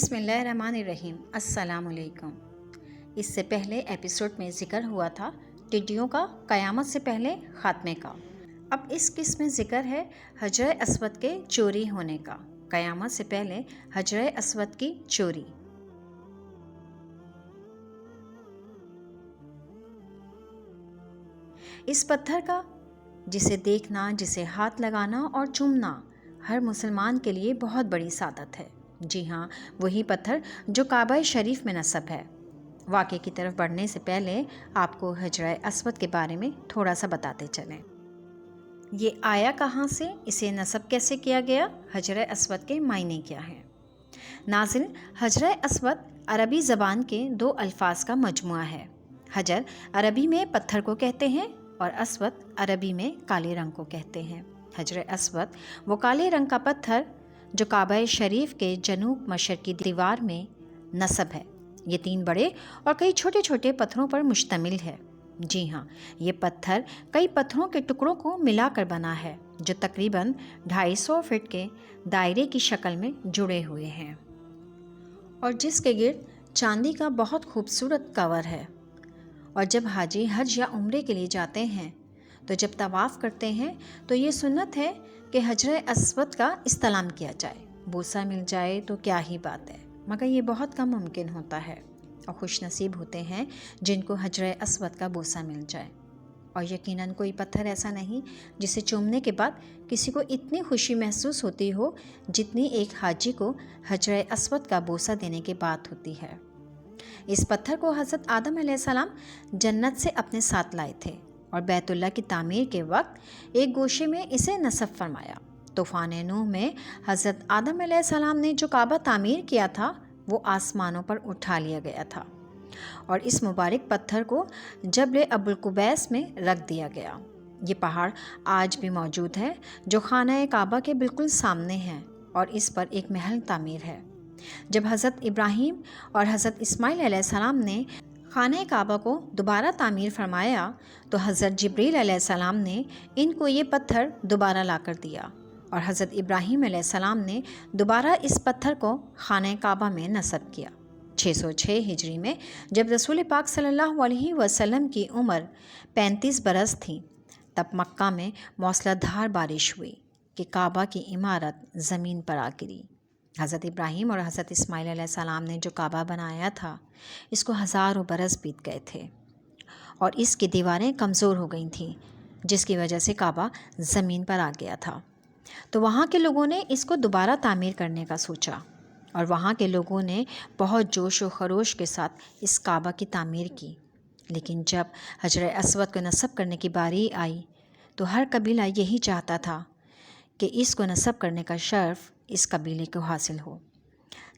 بسم اللہ الرحمن الرحیم۔ السلام علیکم۔ اس سے پہلے ایپیسوڈ میں ذکر ہوا تھا ٹڈیوں کا قیامت سے پہلے خاتمے کا۔ اب اس قسط میں ذکر ہے حجر اسود کے چوری ہونے کا، قیامت سے پہلے حجر اسود کی چوری۔ اس پتھر کا جسے دیکھنا، جسے ہاتھ لگانا اور چومنا ہر مسلمان کے لیے بہت بڑی سعادت ہے۔ جی ہاں، وہی پتھر جو کعبہ شریف میں نصب ہے۔ واقعے کی طرف بڑھنے سے پہلے آپ کو حجر اسود کے بارے میں تھوڑا سا بتاتے چلیں۔ یہ آیا کہاں سے، اسے نصب کیسے کیا گیا، حجر اسود کے معنی کیا ہیں؟ ناظرین، حجر اسود عربی زبان کے دو الفاظ کا مجموعہ ہے۔ حجر عربی میں پتھر کو کہتے ہیں اور اسود عربی میں کالے رنگ کو کہتے ہیں۔ حجر اسود وہ کالے رنگ کا پتھر جو کعبہ شریف کے جنوب مشرقی دیوار میں نصب ہے۔ یہ 3 بڑے اور کئی چھوٹے چھوٹے پتھروں پر مشتمل ہے۔ جی ہاں، یہ پتھر کئی پتھروں کے ٹکڑوں کو ملا کر بنا ہے جو تقریباً 250 فٹ کے دائرے کی شکل میں جڑے ہوئے ہیں اور جس کے گرد چاندی کا بہت خوبصورت کور ہے۔ اور جب حاجی حج یا عمرے کے لیے جاتے ہیں تو جب طواف کرتے ہیں تو یہ سنت ہے کہ حجر اسود کا استلام کیا جائے۔ بوسہ مل جائے تو کیا ہی بات ہے، مگر یہ بہت کم ممکن ہوتا ہے اور خوش نصیب ہوتے ہیں جن کو حجر اسود کا بوسہ مل جائے۔ اور یقیناً کوئی پتھر ایسا نہیں جسے چومنے کے بعد کسی کو اتنی خوشی محسوس ہوتی ہو جتنی ایک حاجی کو حجر اسود کا بوسہ دینے کے بعد ہوتی ہے۔ اس پتھر کو حضرت آدم علیہ السلام جنت سے اپنے ساتھ لائے تھے اور بیت اللہ کی تعمیر کے وقت ایک گوشے میں اسے نصب فرمایا۔ طوفان نوح میں حضرت آدم علیہ السلام نے جو کعبہ تعمیر کیا تھا وہ آسمانوں پر اٹھا لیا گیا تھا اور اس مبارک پتھر کو جبل ابو القبیس میں رکھ دیا گیا۔ یہ پہاڑ آج بھی موجود ہے جو خانہ کعبہ کے بالکل سامنے ہے اور اس پر ایک محل تعمیر ہے۔ جب حضرت ابراہیم اور حضرت اسماعیل علیہ السلام نے خانہ کعبہ کو دوبارہ تعمیر فرمایا تو حضرت جبریل علیہ السلام نے ان کو یہ پتھر دوبارہ لا کر دیا اور حضرت ابراہیم علیہ السلام نے دوبارہ اس پتھر کو خانہ کعبہ میں نصب کیا۔ 606 ہجری میں جب رسول پاک صلی اللہ علیہ وسلم کی عمر 35 برس تھی تب مکہ میں موسلا دھار بارش ہوئی کہ کعبہ کی عمارت زمین پر آ گری۔ حضرت ابراہیم اور حضرت اسماعیل علیہ السلام نے جو کعبہ بنایا تھا اس کو ہزاروں برس بیت گئے تھے اور اس کی دیواریں کمزور ہو گئی تھیں جس کی وجہ سے کعبہ زمین پر آ گیا تھا۔ تو وہاں کے لوگوں نے اس کو دوبارہ تعمیر کرنے کا سوچا اور وہاں کے لوگوں نے بہت جوش و خروش کے ساتھ اس کعبہ کی تعمیر کی۔ لیکن جب حجر اسود کو نصب کرنے کی باری آئی تو ہر قبیلہ یہی چاہتا تھا کہ اس کو نصب کرنے کا شرف اس قبیلے کو حاصل ہو،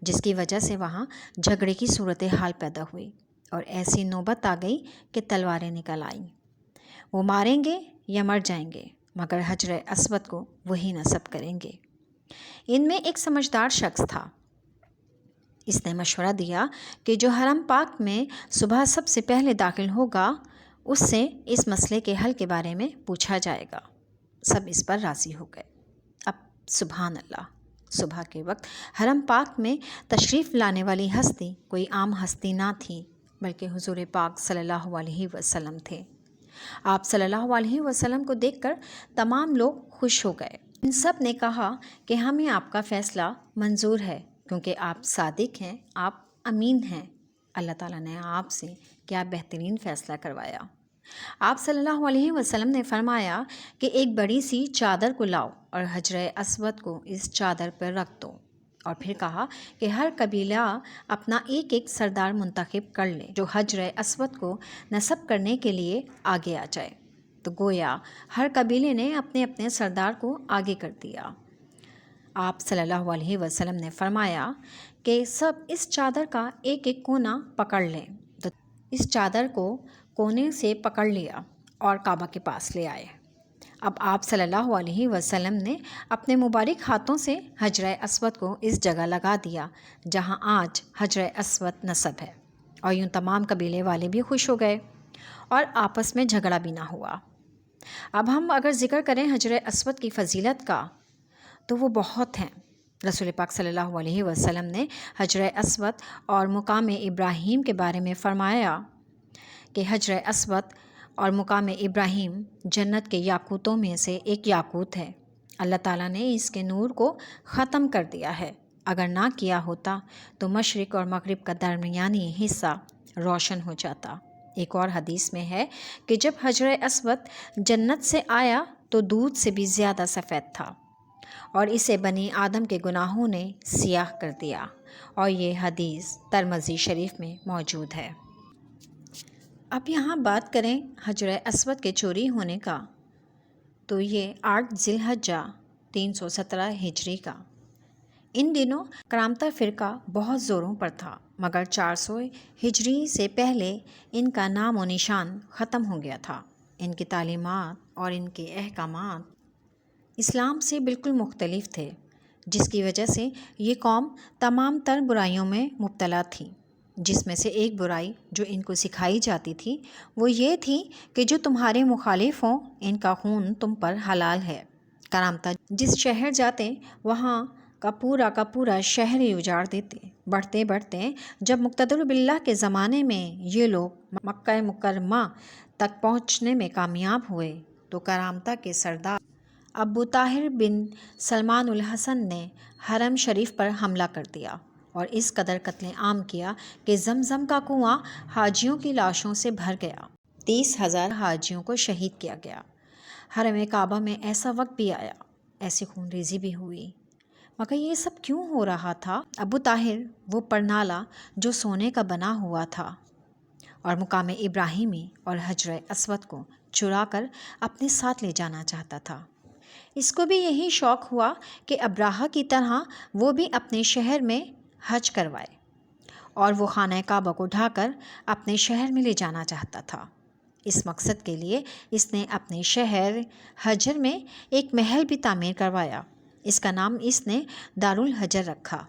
جس کی وجہ سے وہاں جھگڑے کی صورتحال پیدا ہوئی اور ایسی نوبت آ گئی کہ تلواریں نکل آئیں۔ وہ ماریں گے یا مر جائیں گے مگر حجر اسود کو وہی نصب کریں گے۔ ان میں ایک سمجھدار شخص تھا۔ اس نے مشورہ دیا کہ جو حرم پاک میں صبح سب سے پہلے داخل ہوگا اس سے اس مسئلے کے حل کے بارے میں پوچھا جائے گا۔ سب اس پر راضی ہو گئے۔ اب سبحان اللہ، صبح کے وقت حرم پاک میں تشریف لانے والی ہستی کوئی عام ہستی نہ تھی بلکہ حضور پاک صلی اللہ علیہ وسلم تھے۔ آپ صلی اللہ علیہ وسلم کو دیکھ کر تمام لوگ خوش ہو گئے۔ ان سب نے کہا کہ ہمیں آپ کا فیصلہ منظور ہے کیونکہ آپ صادق ہیں، آپ امین ہیں۔ اللہ تعالیٰ نے آپ سے کیا بہترین فیصلہ کروایا۔ آپ صلی اللہ علیہ وسلم نے فرمایا کہ ایک بڑی سی چادر کو لاؤ اور حجر اسود کو اس چادر پر رکھ دو، اور پھر کہا کہ ہر قبیلہ اپنا ایک ایک سردار منتخب کر لے جو حجر اسود کو نصب کرنے کے لیے آگے آ جائے۔ تو گویا ہر قبیلے نے اپنے اپنے سردار کو آگے کر دیا۔ آپ صلی اللہ علیہ وسلم نے فرمایا کہ سب اس چادر کا ایک ایک کونا پکڑ لیں۔ تو اس چادر کو کونے سے پکڑ لیا اور کعبہ کے پاس لے آئے۔ اب آپ صلی اللہ علیہ وسلم نے اپنے مبارک ہاتھوں سے حجر اسود کو اس جگہ لگا دیا جہاں آج حجر اسود نصب ہے، اور یوں تمام قبیلے والے بھی خوش ہو گئے اور آپس میں جھگڑا بھی نہ ہوا۔ اب ہم اگر ذکر کریں حجر اسود کی فضیلت کا تو وہ بہت ہیں۔ رسول پاک صلی اللہ علیہ وسلم نے حجر اسود اور مقام ابراہیم کے بارے میں فرمایا کہ حجر اسود اور مقام ابراہیم جنت کے یاقوتوں میں سے ایک یاقوت ہے۔ اللہ تعالیٰ نے اس کے نور کو ختم کر دیا ہے، اگر نہ کیا ہوتا تو مشرق اور مغرب کا درمیانی حصہ روشن ہو جاتا۔ ایک اور حدیث میں ہے کہ جب حجر اسود جنت سے آیا تو دودھ سے بھی زیادہ سفید تھا، اور اسے بنی آدم کے گناہوں نے سیاہ کر دیا، اور یہ حدیث ترمذی شریف میں موجود ہے۔ اب یہاں بات کریں حجر اسود کے چوری ہونے کا، تو یہ 8 ذی الحجہ 317 ہجری کا۔ ان دنوں کرامتہ فرقہ بہت زوروں پر تھا، مگر 400 ہجری سے پہلے ان کا نام و نشان ختم ہو گیا تھا۔ ان کی تعلیمات اور ان کے احکامات اسلام سے بالکل مختلف تھے، جس کی وجہ سے یہ قوم تمام تر برائیوں میں مبتلا تھی، جس میں سے ایک برائی جو ان کو سکھائی جاتی تھی وہ یہ تھی کہ جو تمہارے مخالف ہوں ان کا خون تم پر حلال ہے۔ کرامتہ جس شہر جاتے وہاں کا پورا شہر ہی اجاڑ دیتے۔ بڑھتے بڑھتے جب مقتدر باللہ کے زمانے میں یہ لوگ مکہ مکرمہ تک پہنچنے میں کامیاب ہوئے تو کرامتہ کے سردار ابو طاہر بن سلمان الحسن نے حرم شریف پر حملہ کر دیا اور اس قدر قتل عام کیا کہ زمزم کا کنواں حاجیوں کی لاشوں سے بھر گیا۔ 30,000 حاجیوں کو شہید کیا گیا۔ حرم کعبہ میں ایسا وقت بھی آیا، ایسی خون ریزی بھی ہوئی، مگر یہ سب کیوں ہو رہا تھا؟ ابو طاہر وہ پرنالہ جو سونے کا بنا ہوا تھا اور مقام ابراہیمی اور حجر اسود کو چرا کر اپنے ساتھ لے جانا چاہتا تھا۔ اس کو بھی یہی شوق ہوا کہ ابراہہ کی طرح وہ بھی اپنے شہر میں حج کروائے، اور وہ خانہ کعبہ کو ڈھا کر اپنے شہر میں لے جانا چاہتا تھا۔ اس مقصد کے لیے اس نے اپنے شہر حجر میں ایک محل بھی تعمیر کروایا۔ اس کا نام اس نے دارالحجر رکھا۔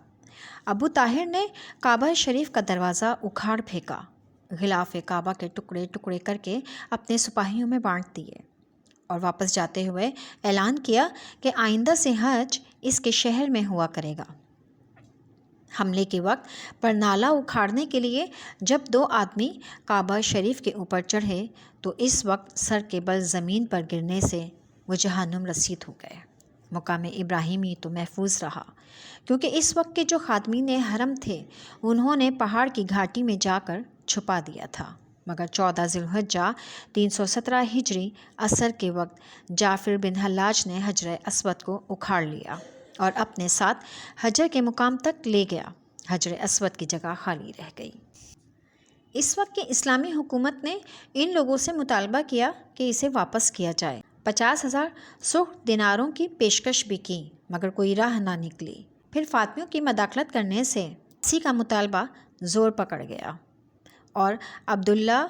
ابو طاہر نے کعبہ شریف کا دروازہ اکھاڑ پھینکا، غلاف کعبہ کے ٹکڑے ٹکڑے کر کے اپنے سپاہیوں میں بانٹ دیے، اور واپس جاتے ہوئے اعلان کیا کہ آئندہ سے حج اس کے شہر میں ہوا کرے گا۔ حملے کے وقت پرنالہ اکھاڑنے کے لیے جب 2 آدمی کعبہ شریف کے اوپر چڑھے تو اس وقت سر کے بل زمین پر گرنے سے وہ جہنم رسید ہو گئے۔ مقام ابراہیمی تو محفوظ رہا، کیونکہ اس وقت کے جو خادمین حرم تھے انہوں نے پہاڑ کی گھاٹی میں جا کر چھپا دیا تھا، مگر 14 ذی الحجہ 317 ہجری عصر کے وقت جعفر بن حلاج نے حجر اسود کو اکھاڑ لیا اور اپنے ساتھ حجر کے مقام تک لے گیا۔ حجر اسود کی جگہ خالی رہ گئی۔ اس وقت کی اسلامی حکومت نے ان لوگوں سے مطالبہ کیا کہ اسے واپس کیا جائے۔ 50,000 سرخ دیناروں کی پیشکش بھی کی، مگر کوئی راہ نہ نکلی۔ پھر فاطمیوں کی مداخلت کرنے سے اسی کا مطالبہ زور پکڑ گیا، اور عبداللہ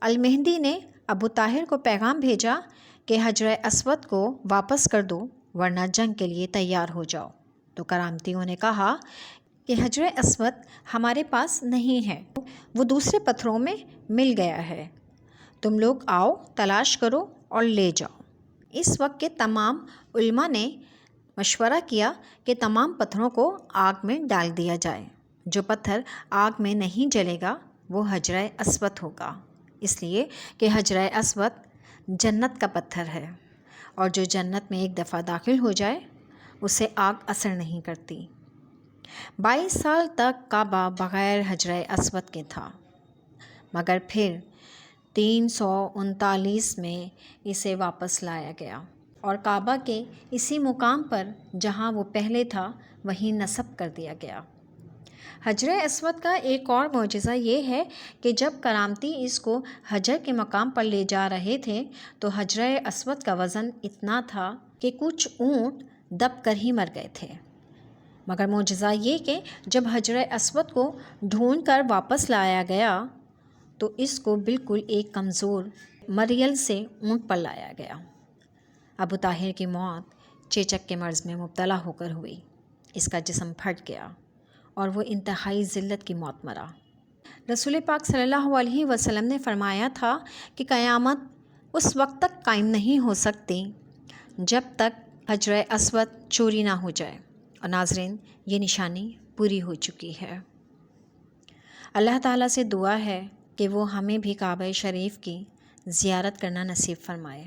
المہدی نے ابو طاہر کو پیغام بھیجا کہ حجر اسود کو واپس کر دو ورنہ جنگ کے لیے تیار ہو جاؤ۔ تو کرامتیوں نے کہا کہ حجر اسود ہمارے پاس نہیں ہے، وہ دوسرے پتھروں میں مل گیا ہے، تم لوگ آؤ تلاش کرو اور لے جاؤ۔ اس وقت کے تمام علماء نے مشورہ کیا کہ تمام پتھروں کو آگ میں ڈال دیا جائے۔ جو پتھر آگ میں نہیں جلے گا وہ حجر اسود ہوگا، اس لیے کہ حجر اسود جنت کا پتھر ہے، اور جو جنت میں ایک دفعہ داخل ہو جائے اسے آگ اثر نہیں کرتی۔ 22 سال تک کعبہ بغیر حجر اسود کے تھا، مگر پھر 339 میں اسے واپس لایا گیا اور کعبہ کے اسی مقام پر جہاں وہ پہلے تھا وہیں نصب کر دیا گیا۔ حجر اسود کا ایک اور معجزہ یہ ہے کہ جب کرامتی اس کو حجر کے مقام پر لے جا رہے تھے تو حجر اسود کا وزن اتنا تھا کہ کچھ اونٹ دب کر ہی مر گئے تھے، مگر معجزہ یہ کہ جب حجر اسود کو ڈھونڈ کر واپس لایا گیا تو اس کو بالکل ایک کمزور مریل سے اونٹ پر لایا گیا۔ ابو طاہر کی موت چیچک کے مرض میں مبتلا ہو کر ہوئی، اس کا جسم پھٹ گیا اور وہ انتہائی ذلت کی موت مرا۔ رسول پاک صلی اللہ علیہ وسلم نے فرمایا تھا کہ قیامت اس وقت تک قائم نہیں ہو سکتی جب تک حجر اسود چوری نہ ہو جائے، اور ناظرین، یہ نشانی پوری ہو چکی ہے۔ اللہ تعالیٰ سے دعا ہے کہ وہ ہمیں بھی کعبہ شریف کی زیارت کرنا نصیب فرمائے۔